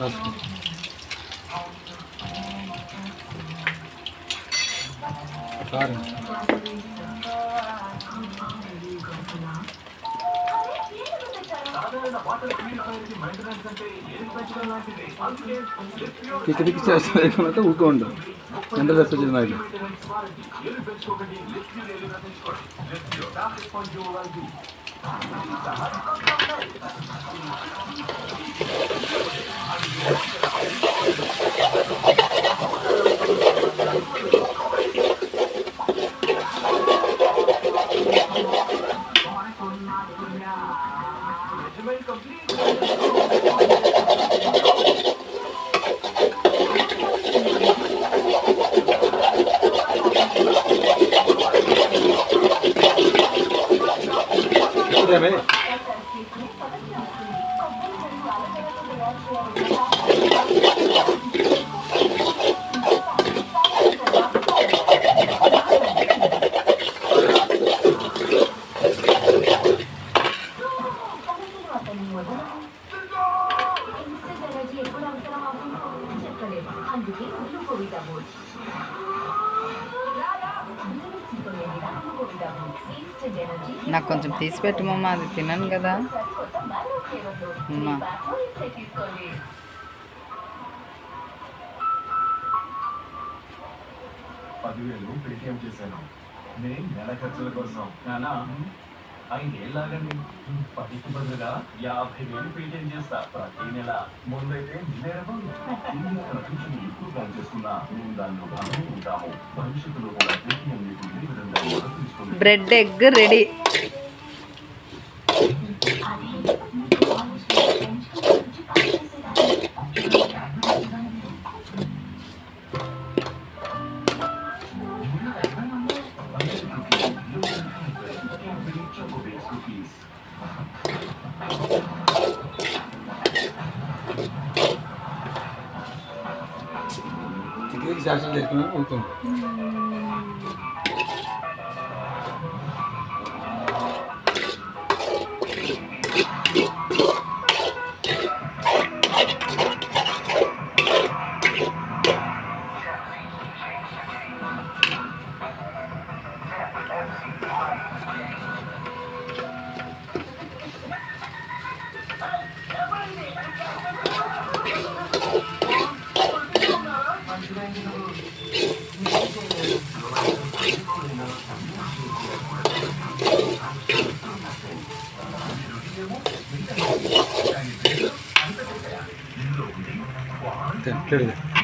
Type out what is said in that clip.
రాసుకో. కారం తిక్కి తిక్కి చేస్తే ఊరుకోండు ఎంత డ్రెస్ వచ్చింది నాకు. నాకు కొంచెం తీసి పెట్టమమ్మా, అది తినను కదా అమ్మా. పేటిఎం చేశాను నేను నెల ఖర్చుల కోసం. నానా 5 ఏళ్ళాగండి, 10కి బదులుగా 50,000 పేటిఎం చేస్తా ప్రతి నెల. ముందైతే ఎక్కువ ప్లాన్ చేసుకున్నా మేము దానిలో భాగమే ఉంటాము. భవిష్యత్తులో కూడా పేటిఎం మీకు ఈ విధంగా మద్దతు ఇస్తుంది. Bread egg ready. తిక్కి శాసనం చేసుకున్నా ఊరుకోండి. Ten,